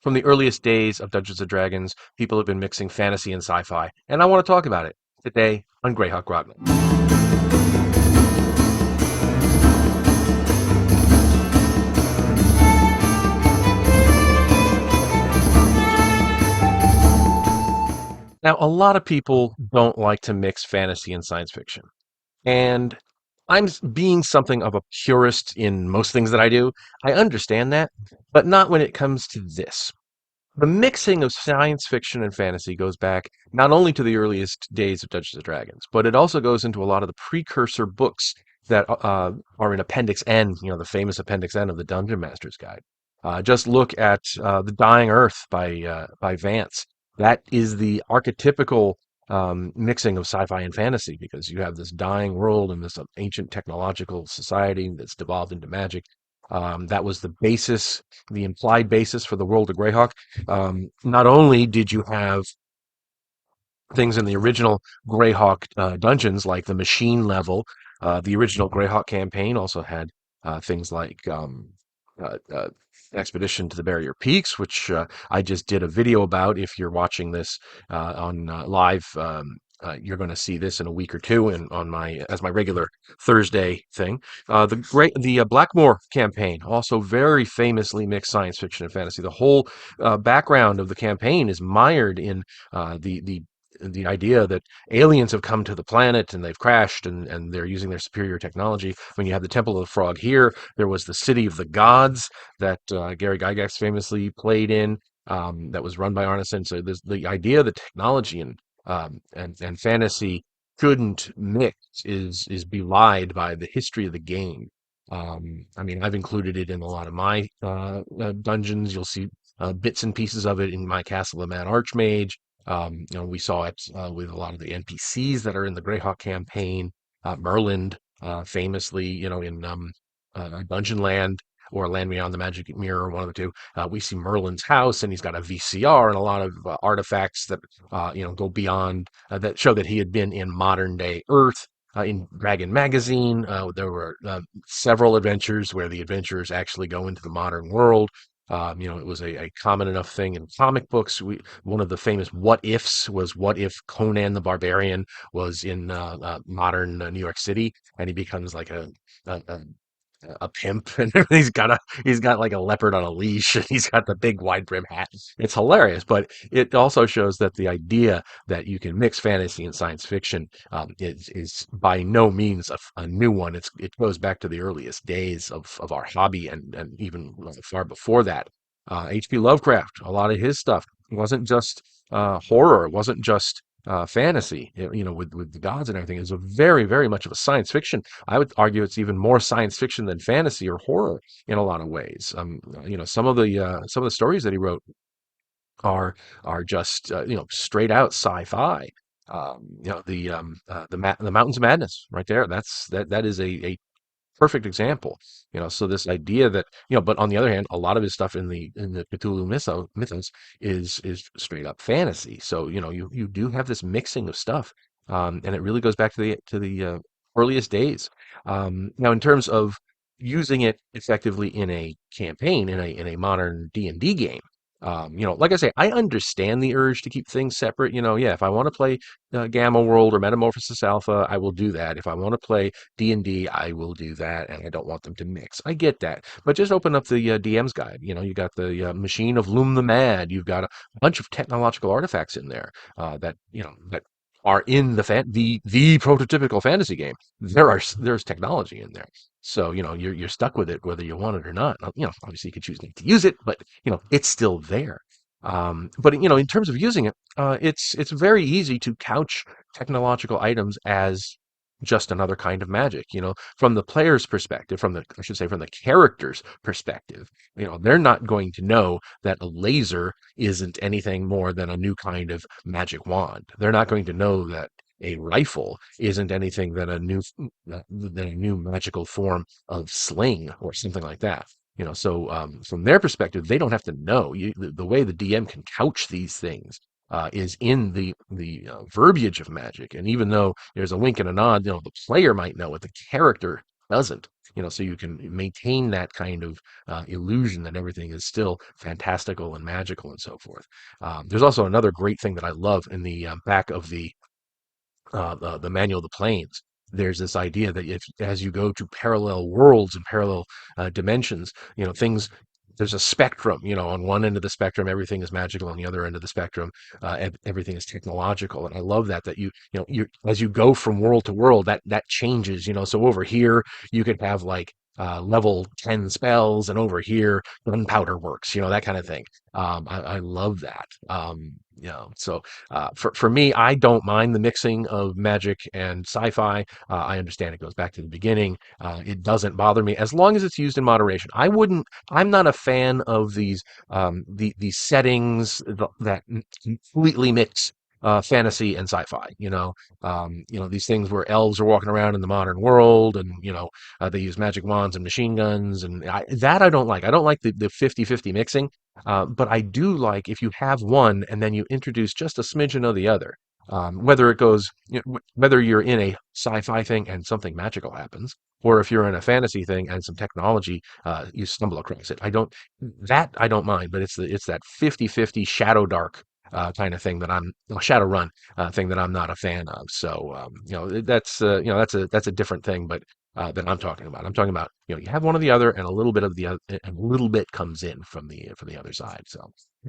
From the earliest days of Dungeons and Dragons, people have been mixing fantasy and sci-fi, and I want to talk about it today on Greyhawk Grogna. Now, a lot of people don't like to mix fantasy and science fiction, and being something of a purist in most things that I do. I understand that, but not when it comes to this. The mixing of science fiction and fantasy goes back not only to the earliest days of Dungeons and Dragons, but it also goes into a lot of the precursor books that are in Appendix N, the famous Appendix N of the Dungeon Master's Guide. Just look at The Dying Earth by Vance. That is the archetypical mixing of sci-fi and fantasy because you have this dying world and this ancient technological society that's devolved into magic. That was the basis, the implied basis for the world of Greyhawk. Not only did you have things in the original Greyhawk dungeons, like the machine level, the original Greyhawk campaign also had things like Expedition to the Barrier Peaks, which I just did a video about. If you're watching this on live, you're going to see this in a week or two, and on my as my regular Thursday thing. The Blackmore campaign also very famously mixed science fiction and fantasy. The whole background of the campaign is mired in the idea that aliens have come to the planet and they've crashed and they're using their superior technology. When you have the Temple of the Frog here, there was the City of the Gods that Gary Gygax famously played in, that was run by Arneson. So there's the idea that technology and fantasy couldn't mix is belied by the history of the game. I mean, I've included it in a lot of my dungeons. You'll see bits and pieces of it in my Castle of Mad Archmage. We saw it with a lot of the NPCs that are in the Greyhawk campaign. Merlin, famously, in Dungeon Land or Land Beyond the Magic Mirror, one of the two. We see Merlin's house, and he's got a VCR and a lot of artifacts that go beyond that show that he had been in modern day Earth. In Dragon Magazine, there were several adventures where the adventurers actually go into the modern world. It was a common enough thing in comic books. One of the famous what ifs was what if Conan the Barbarian was in modern New York City, and he becomes like a, a pimp, and he's got like a leopard on a leash, and he's got the big wide brim hat. It's hilarious, but it also shows that the idea that you can mix fantasy and science fiction is by no means a new one. It goes back to the earliest days of our hobby, and even far before that. H.P. Lovecraft, a lot of his stuff wasn't just horror. It wasn't just fantasy, with the gods and everything. Is a very, very much of a science fiction. I would argue it's even more science fiction than fantasy or horror in a lot of ways. Some of the stories that he wrote are just straight out sci-fi. The Mountains of Madness, right there. That is a perfect example. So this idea that, but on the other hand, a lot of his stuff in the Cthulhu mythos is straight up fantasy. So you do have this mixing of stuff, and it really goes back to the earliest days. Now, in terms of using it effectively in a campaign in a modern D&D game. Like I say, I understand the urge to keep things separate. Yeah, if I want to play Gamma World or Metamorphosis Alpha, I will do that. If I want to play D&D, I will do that, and I don't want them to mix. I get that, but just open up the DM's guide. You got the Machine of Loom the Mad. You've got a bunch of technological artifacts in there that are in the prototypical fantasy game. There's technology in there, so you're stuck with it whether you want it or not. Obviously you could choose not to use it, but it's still there. But in terms of using it, it's very easy to couch technological items as just another kind of magic. From the player's perspective, I should say, from the character's perspective, they're not going to know that a laser isn't anything more than a new kind of magic wand. They're not going to know that a rifle isn't anything than a new magical form of sling or something like that. So from their perspective, they don't have to know. The way the DM can couch these things is in the verbiage of magic, and even though there's a wink and a nod, the player might know it. The character doesn't. So you can maintain that kind of illusion that everything is still fantastical and magical and so forth. There's also another great thing that I love in the back of the manual of the planes. There's this idea that if as you go to parallel worlds and parallel dimensions, things there's a spectrum. On one end of the spectrum, everything is magical. On the other end of the spectrum, everything is technological. And I love that you as you go from world to world, that changes. So over here, you could have like level 10 spells, and over here, gunpowder works. That kind of thing. I love that. So for me, I don't mind the mixing of magic and sci-fi. I understand it goes back to the beginning. It doesn't bother me as long as it's used in moderation. I'm not a fan of these settings that completely mix fantasy and sci-fi. These things where elves are walking around in the modern world, and they use magic wands and machine guns, and I don't like. I don't like the 50-50 mixing. But I do like if you have one and then you introduce just a smidgen of the other. Whether it goes, whether you're in a sci-fi thing and something magical happens, or if you're in a fantasy thing and some technology, you stumble across it. I don't mind, but it's that 50-50 shadow dark kind of thing that shadow run thing that I'm not a fan of. So that's a different thing, but that I'm talking about. I'm talking about you have one or the other, and a little bit of the other, and a little bit comes in from the other side. So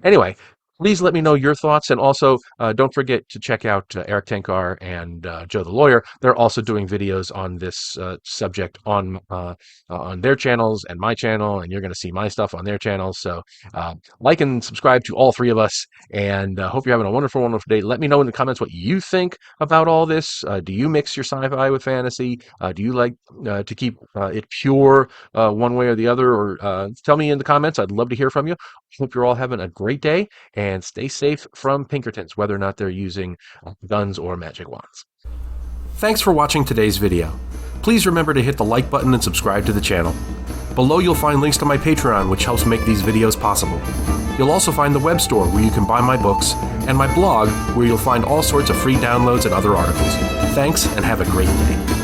anyway, please let me know your thoughts, and also don't forget to check out Eric Tenkar and Joe the Lawyer. They're also doing videos on this subject on their channels and my channel, and you're going to see my stuff on their channels. So like and subscribe to all three of us, and hope you're having a wonderful, wonderful day. Let me know in the comments what you think about all this. Do you mix your sci-fi with fantasy? Do you like to keep it pure one way or the other? Or tell me in the comments. I'd love to hear from you. Hope you're all having a great day, and stay safe from Pinkertons, whether or not they're using guns or magic wands. Thanks for watching today's video. Please remember to hit the like button and subscribe to the channel. Below you'll find links to my Patreon, which helps make these videos possible. You'll also find the web store where you can buy my books, and my blog where you'll find all sorts of free downloads and other articles. Thanks, and have a great day.